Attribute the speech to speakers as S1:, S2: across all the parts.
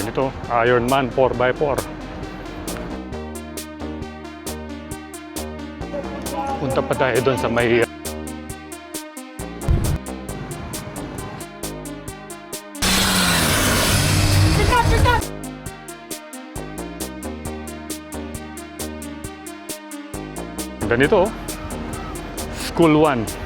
S1: Ganito, Ironman 4x4. Punta pa tayo doon sa may ganito, School 1.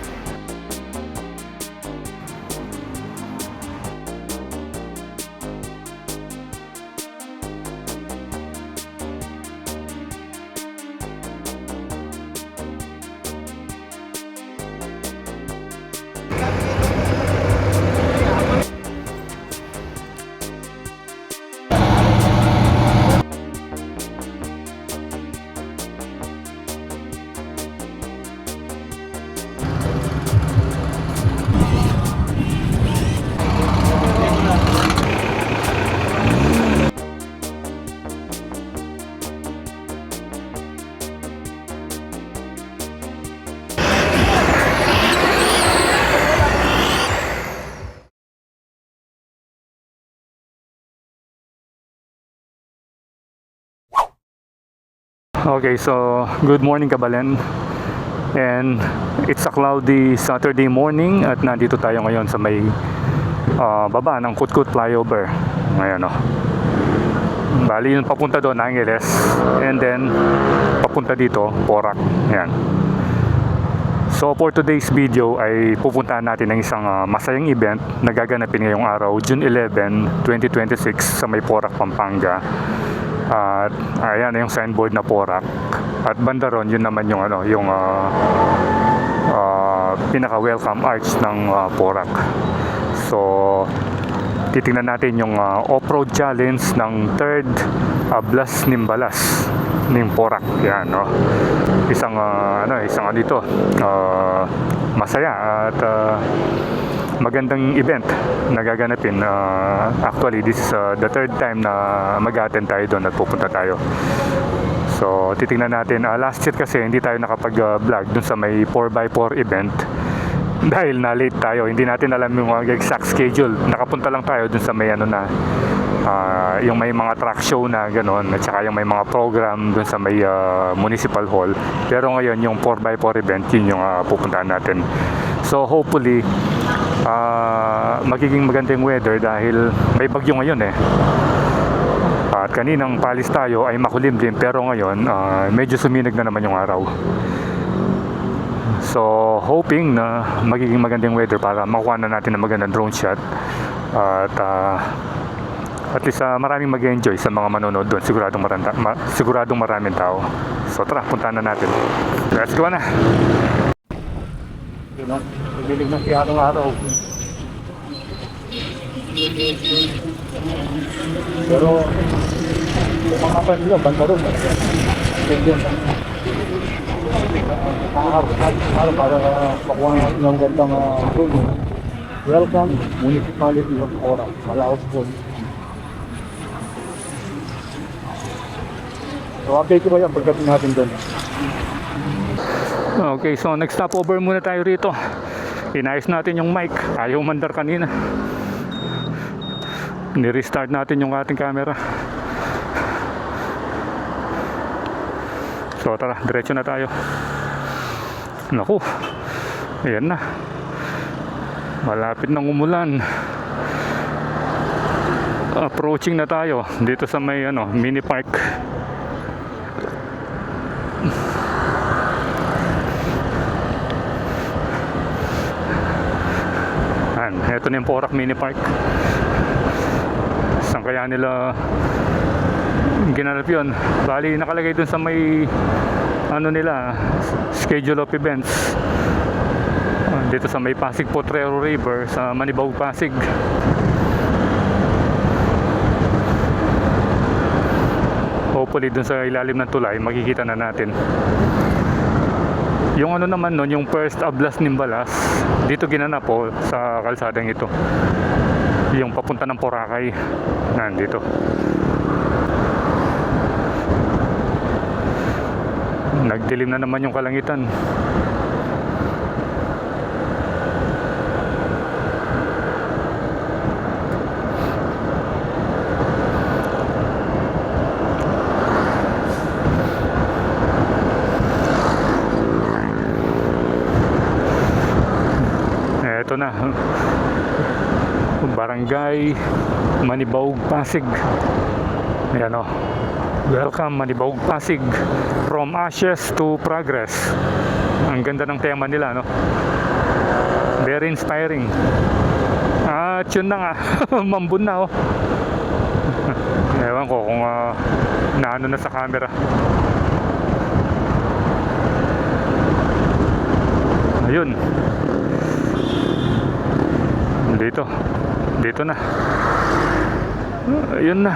S1: Okay, so good morning Kabalen. And it's a cloudy Saturday morning at nandito tayo ngayon sa may baba ng Kutkut Flyover. Ayan o. Bali yun papunta doon, Angeles. And then papunta dito, Porac. Ayan. So for today's video ay pupuntahan natin ng isang masayang event na gaganapin ngayong araw, June 11, 2026 sa may Porac, Pampanga. At ayan yung signboard na Porac. At banda ron, yun naman yung yung pinaka-welcome arch ng Porac. So titingnan natin yung off-road challenge ng 3rd Blas Nimbalas ng Porac. Yan, no. Isang isang dito masaya at magandang event na gaganapin. Actually, this is the 3rd time na mag-attend tayo doon at pupunta tayo. So, titingnan natin. Last year kasi hindi tayo nakapag-vlog doon sa may 4x4 event dahil na-late tayo. Hindi natin alam yung exact schedule. Nakapunta lang tayo doon sa may yung may mga track show na gano'n at saka yung may mga program doon sa may municipal hall. Pero ngayon yung 4x4 event, yun yung pupuntahan natin. So, hopefully magiging maganda yung weather dahil may bagyo ngayon eh. At kaninang palis tayo ay makulimlim pero ngayon medyo suminig na naman yung araw. So hoping na magiging magandang weather para makuha na natin ng magandang drone shot. At least maraming mag-enjoy sa mga manonood doon. Siguradong maraming tao. So tara, puntahan na natin. Let's go na. Naglilig na siya itong araw. Pero makapan nila, banda ron. Para makuha ng gandang drone. Welcome, Municipality of Porac, Malaos po. So update ko ba yan pagdating natin doon? Okay, so next stopover muna tayo rito. Inayos natin yung mic. Ayaw mandar kanina. Ni-restart natin yung ating camera. So tara, diretso na tayo. Naku, ayan na. Malapit nang umulan. Approaching na tayo dito sa may mini park. Ito na yung Porac Mini Park. Saan kaya nila ginanap yun? Bali nakalagay dun sa may nila schedule of events dito sa may Pasig Potrero River sa Manibawg, Pasig. Hopefully dun sa ilalim ng tulay makikita na natin. Yung naman nun, yung first Blas Nimbalas, dito ginanap po sa kalsadang ito. Yung papunta ng Boracay. Nandito. Nagdilim na naman yung kalangitan. Barangay Manibaog, Pasig. Ayan o. Welcome Manibaog, Pasig. From ashes to progress. Ang ganda ng tema nila, no? Very inspiring. At yun na nga. Mambun na, oh. Ewan ko kung naano na sa camera. Ayun. Dito na. Ayun na.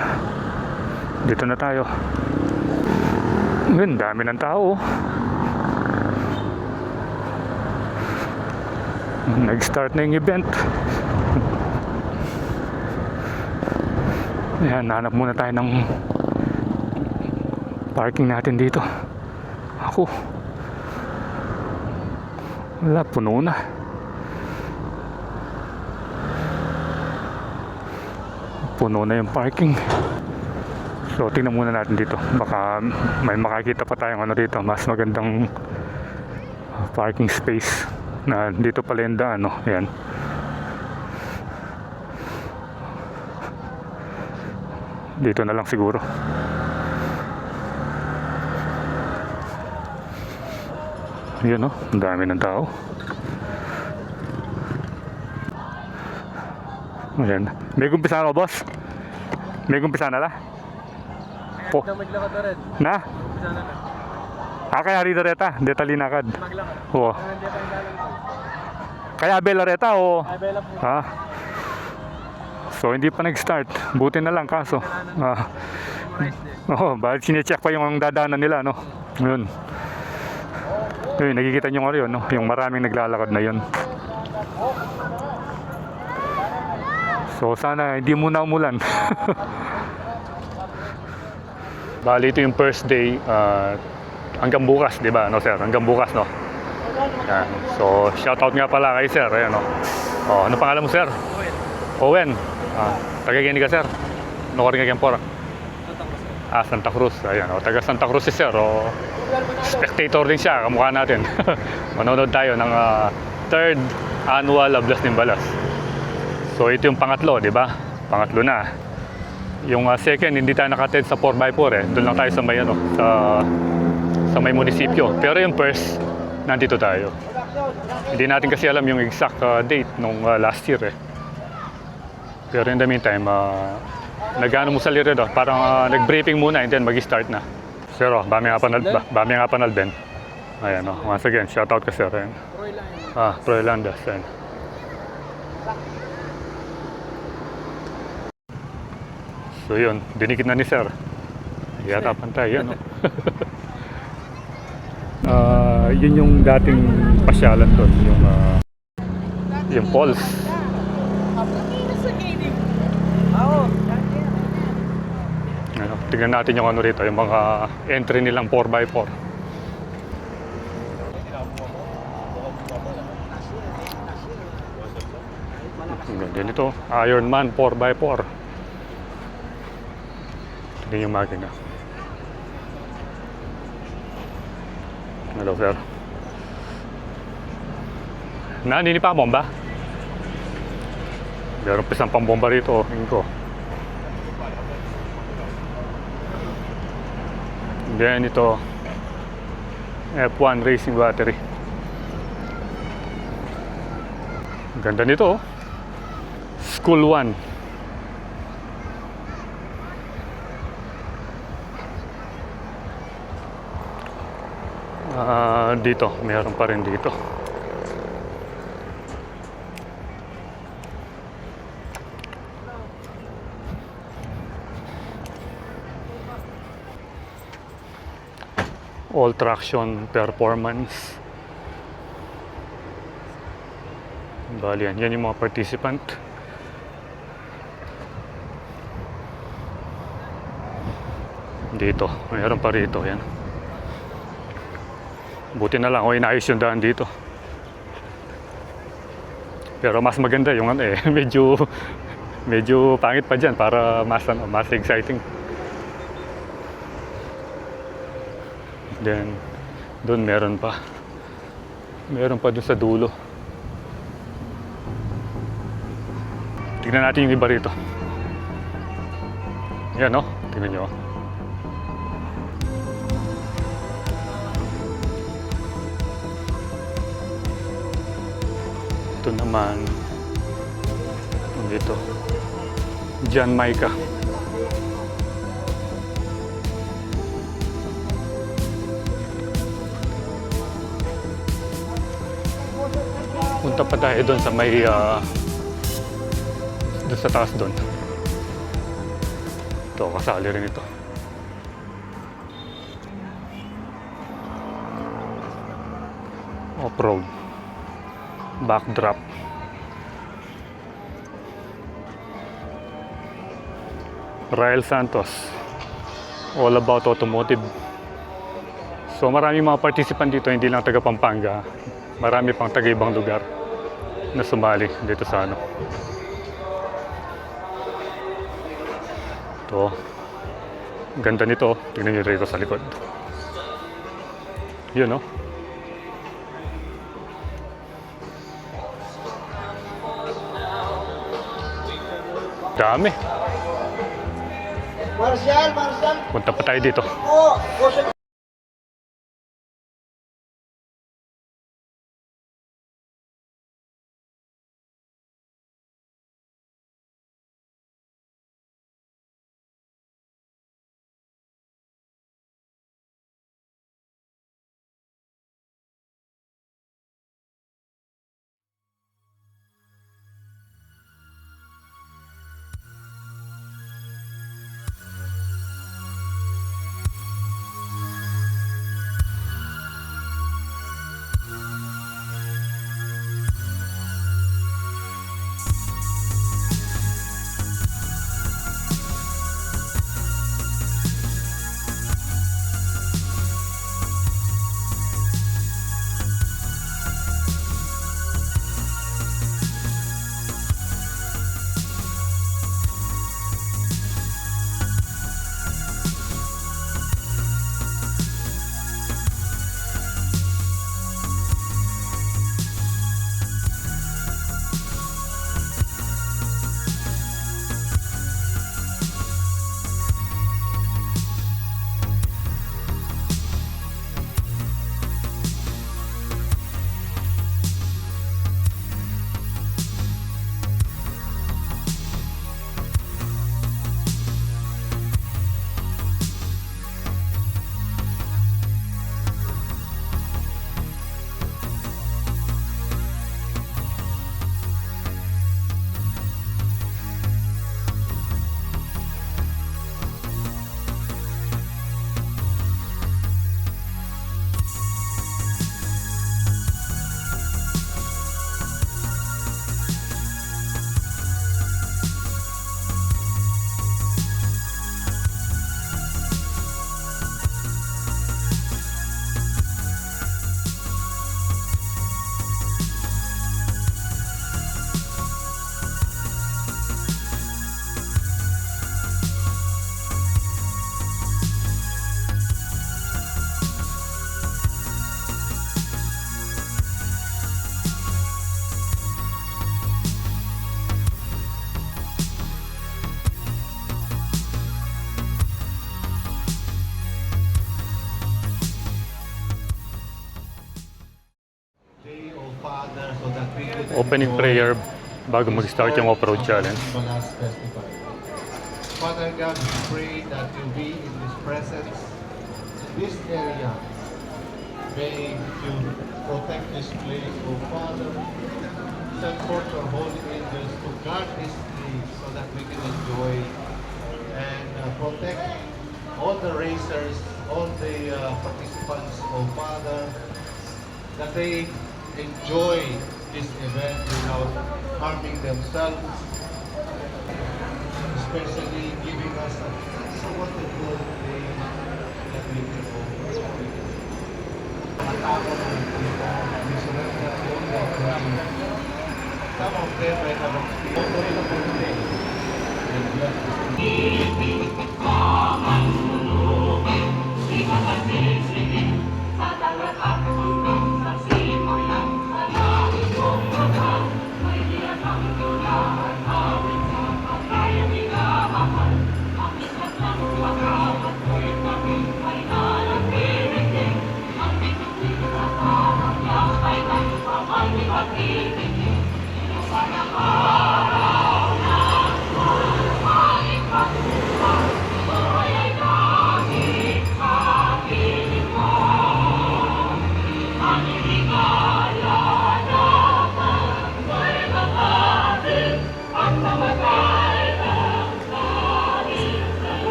S1: Dito na tayo. Ayun, dami ng tao. Nag-start na yung event. Ayan, nahanap muna tayo ng parking natin dito. Ako. Wala, puno na. Puno na yung parking. So, tingnan muna natin dito. Baka may makakita pa tayong ano dito. Mas magandang parking space. Na dito pala yung daan, no? Ayan. Dito na lang siguro. Ayan, no? Ang dami ng tao. Ayan. May gumpisa na, boss? May gumpisa na la? Po.
S2: Maglakad na rin.
S1: Na?
S2: Umpisa na lang.
S1: Kaya rito reta. Deta linakad.
S2: Maglakad.
S1: Oo.
S2: Hindi pa yung dalang ko.
S1: Kaya bela reta o?
S2: Ay, bela po.
S1: Ha? So, hindi pa nag-start. Buti na lang kaso.
S2: Rice din.
S1: Oo, bakit sinecheck pa yung dadaanan nila, no? Yun. Yun, nakikita nyo nga yun, no? Yung maraming naglalakad na yun. So, sana hindi muna umulan. Bali, ito yung first day. Hanggang bukas, di ba? No, sir? Hanggang bukas, no? Yan. So, shoutout nga pala kay sir. Ayan, no? Oh, ano pangalan mo, sir? Owen. Taga-gini ka, sir? Ano ka rin kagyan pora? Santa Cruz. Ayan, o. Taga Santa Cruz si sir. O, spectator din siya. Kamukha natin. Manonood tayo ng third annual Blas Nimbalas. So, ito yung pangatlo, di ba? Pangatlo na. Yung second, hindi tayo nakated sa 4x4 eh. Doon lang tayo sa may, ano, sa may munisipyo. Pero yung first, nandito tayo. Hindi natin kasi alam yung exact date nung last year eh. Pero in the meantime, nag-ano mo sa liro doon. Parang nag-briefing muna and then mag-start na. Sir, bami nga panal, Ben. Ayan, once again, shoutout ka sir. Ayan. Troy Landas. Ayan. So yun, dinikit na ni sir. Yata pantay, yan. Yun yung dating pasyalan doon, yung falls. Ano, tingnan natin yung ano rito, yung mga entry nilang 4x4. Ganyan ito, Ironman 4x4. Tingnan yung makina. Hello, sir. Hindi pa bomba? Meron pisang pambomba rito, tingin ko. Then ito, F1 racing battery. Ganda nito, oh. School 1. Dito, meron pa rin dito. All traction performance. Bali yan yung mga participant. Dito, mayroon pa rito yan. Buti na lang, inayos yung daan dito. Pero mas maganda yung ano eh, medyo pangit pa dyan para mas exciting. Then, doon meron pa. Meron pa doon sa dulo. Tignan natin yung iba rito. Yan, no? Tignan nyo. Ito naman. Dito. Jan Maika. Punta pa tayo doon sa may doon sa taas doon. Ito, kasali rin ito. Off-road. Backdrop. Rael Santos. All about automotive. So maraming mga participant dito, hindi lang taga Pampanga. Marami pang taga ibang lugar na sumali dito sa ano. Ito. Ganda nito. Tingnan nyo rito sa likod. Yun, no? Dami.
S3: Marshal, Marshal.
S1: Punta pa tayo dito.
S3: Oh,
S1: Opening prayer bago mag-start yung off-road challenge.
S3: Father God, we pray that you be in this presence, in this area. May you protect this place, oh Father. Send forth your holy angels to guard this place so that we can enjoy and protect all the racers, all the participants, oh Father, that they enjoy this event without harming themselves, especially giving us a wonderful day that we can all some of them might have experienced a good day and blessed.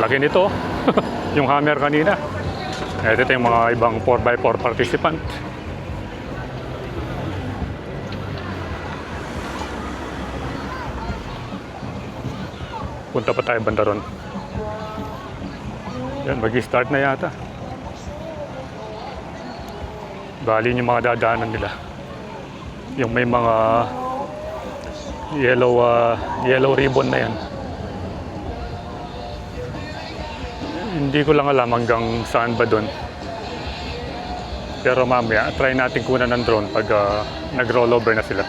S1: Laki nito. Yung hammer kanina. Ito yung mga ibang 4x4 participant. Punta pa tayo banda ron. Yan, mag-start na yata. Bali yung mga dadaanan nila. Yung may mga yellow ribbon na yan. Hindi ko lang alam hanggang saan ba doon. Pero mamaya, try natin kunan ng drone pag nag-rollover na sila.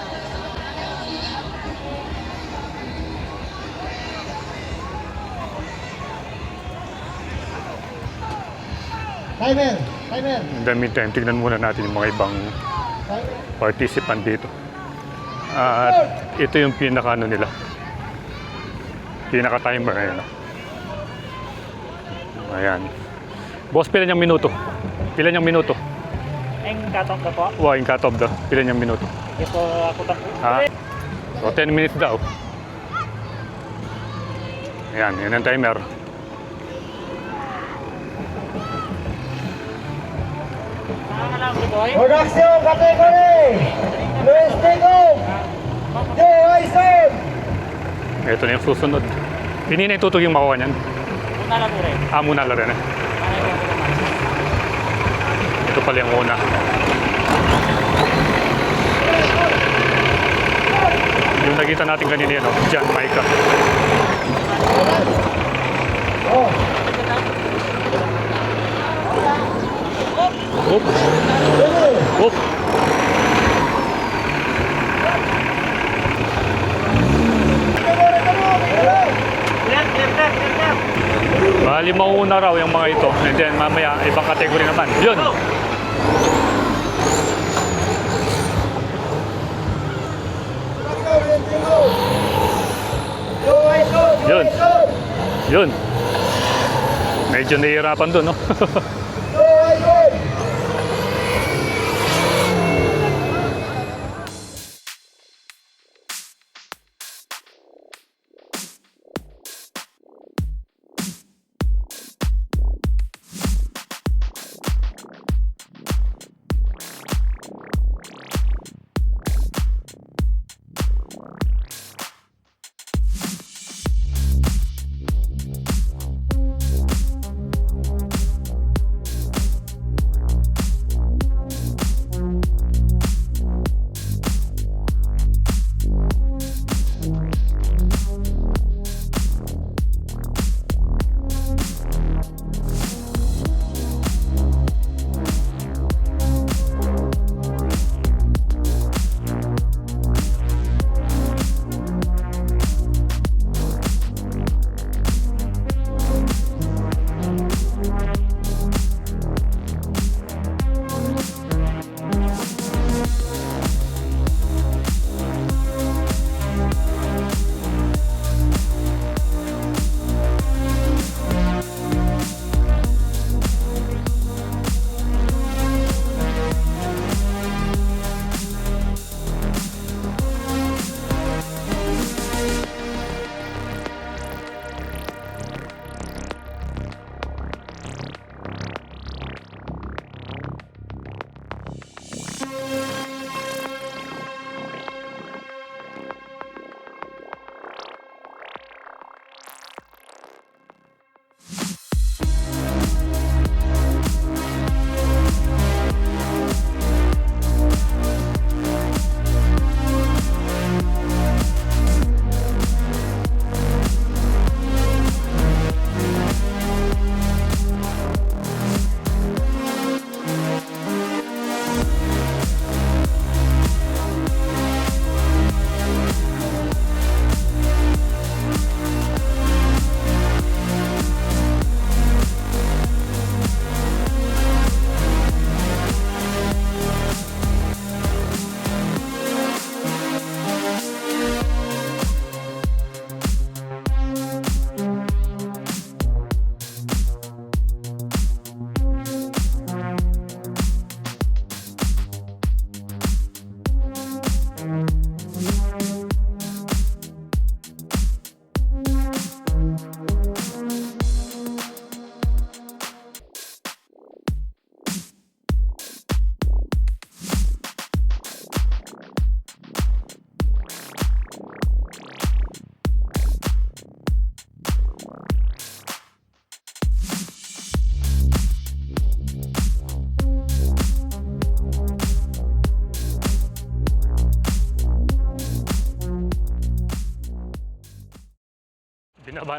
S3: Timer! Timer!
S1: In the meantime, tignan muna natin yung mga ibang participant dito. At ito yung pinaka nila. Pinaka timer. Ayan. Ayan. Boss, pila niyang minuto? Pila niyang minuto?
S2: Ang katong ka po.
S1: Wow, yung cut off daw. Pila niyang minuto?
S2: Ito ako tang.
S1: Ha? So, 10 minutes daw. Ayan, yun ang timer.
S2: Alam ko boy.
S4: Production category! Luis Tigo! Joe Aison!
S1: Ito na yung susunod. Hindi na itutog yung makuha niyan.
S2: Una lang ko rin.
S1: Muna lang rin eh. Ito pala yung una. Yung nakita natin kanina yun, John Micah. Oop! Oop! Bali mauna raw yung mga ito. And then mamaya ibang category naman. Yun! Yun! Yun! Medyo nahihirapan doon, no?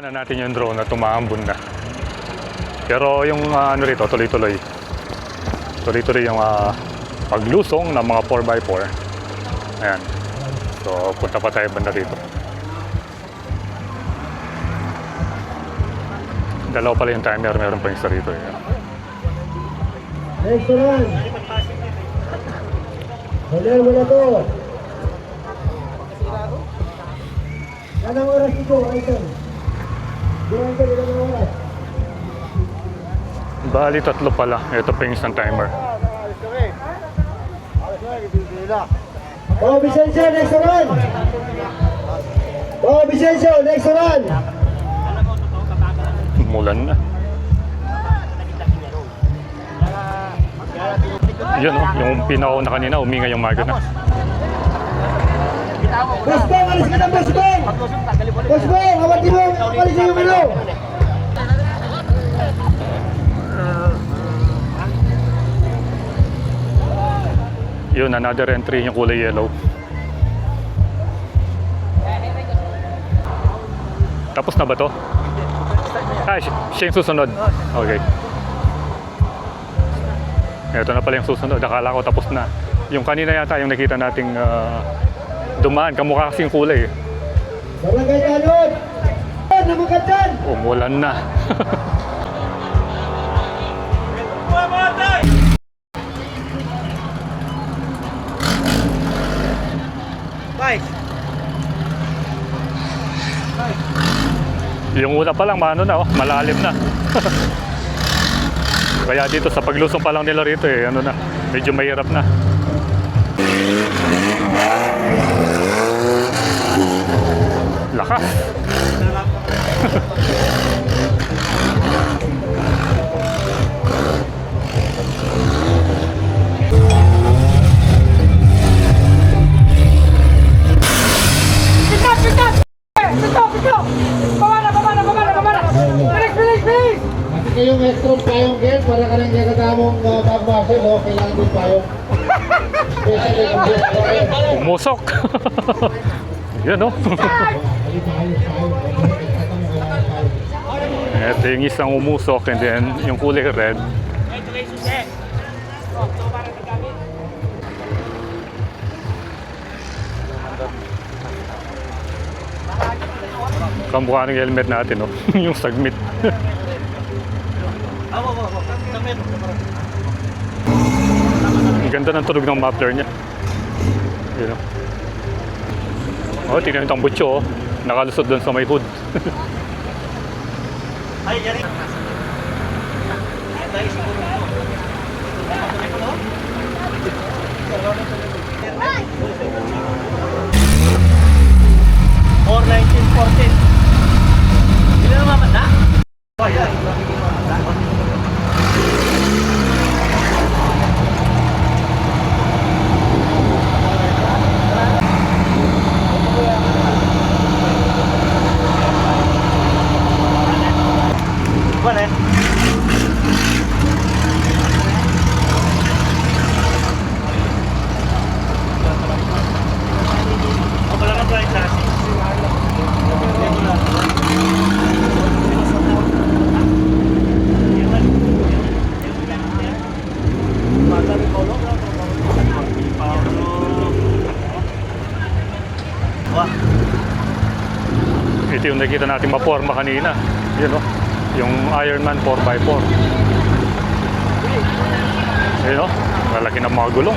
S1: Nakuha na natin yung drone na tumaambon na. Pero yung ano rito, tuloy-tuloy. Tuloy-tuloy yung paglusong ng mga 4x4. Ayan. So, punta pa tayo banda rito. Dalawa pala yung timer, meron pa yung isa rito. Ayan.
S4: Next one. Wala mo na to. Yan ang oras ito, Aison. Diyan ka nila ng oras.
S1: Bali, tatlo pala. Ito pa yung isang timer.
S4: Oh, Vicencio, next one. Oh, Vicencio, next one.
S1: Mulan na. Yun o, yung pinakauna kanina, uminga yung maga na.
S4: Boss Bong, alis ka na, Boss Bong. Boss Bong, awat mo, alis yung ilaw.
S1: Yun, another entry yung kulay yellow. Tapos na ba to? Siya yung susunod. Okay. Ito na pala yung susunod. Akala ko tapos na. Yung kanina yata yung nakita nating dumaan. Kamukha kasing kulay.
S4: Barangay Tanod. Namagat dyan.
S1: Umulan na. Yung una pa lang, maano na, malalim na. Kaya dito sa paglusong pa lang nila rito ano na, medyo mahirap na. Lakas.
S3: Kayong extra payong girl, para ka lang nagagamong pagmasel, no? Kailangan din payong. Especially kung girl.
S1: Umusok. Yan o. Ito yung isang umusok and then yung kulay red. Kamukha ng helmet natin, no? Yung sagmit. Ang ganda ng tunog ng muffler niya. Yun, oh, tingnan yung tambutso, oh. Nakalusot doon sa may hood.
S2: Ay, yari. Or 1914. Hindi na mamanda? Oh, yan. Boleh. Oh, wala kang blind chassis.
S1: Ito yung nakita natin maporma kanina. Yun, oh. Yung Ironman 4x4. Ayun, oh. Malaki ng mga gulong.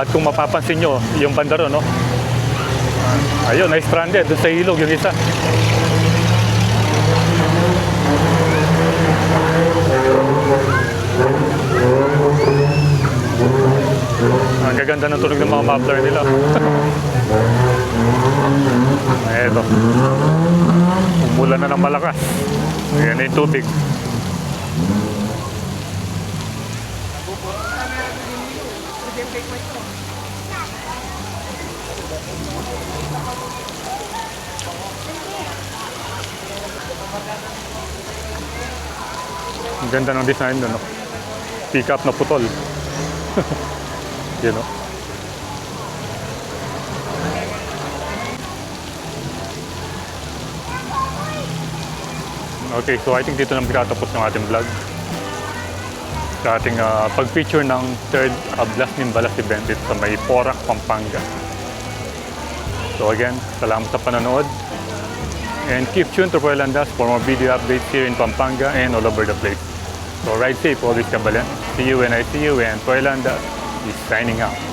S1: At kung mapapansin nyo, yung bandaro, no? Ayun, na-stranded. Doon sa ilog yung isa. Ang gaganda ng tunog ng mga muffler nila. Eto. Umulan na ng malakas. Ayan na yung tubig. Ang ganda ng design doon, no? Pick up na putol. Yun, no? Okay, so I think dito na magtatapos ng ating vlog. Sa ating pag-feature ng third Blas Nimbalas event dito sa may Porac, Pampanga. So again, salamat sa panonood. And keep tuned to Poelandas for more video updates here in Pampanga and all over the place. So ride safe, always kabalan. See you when I see you, and Poelandas is signing out.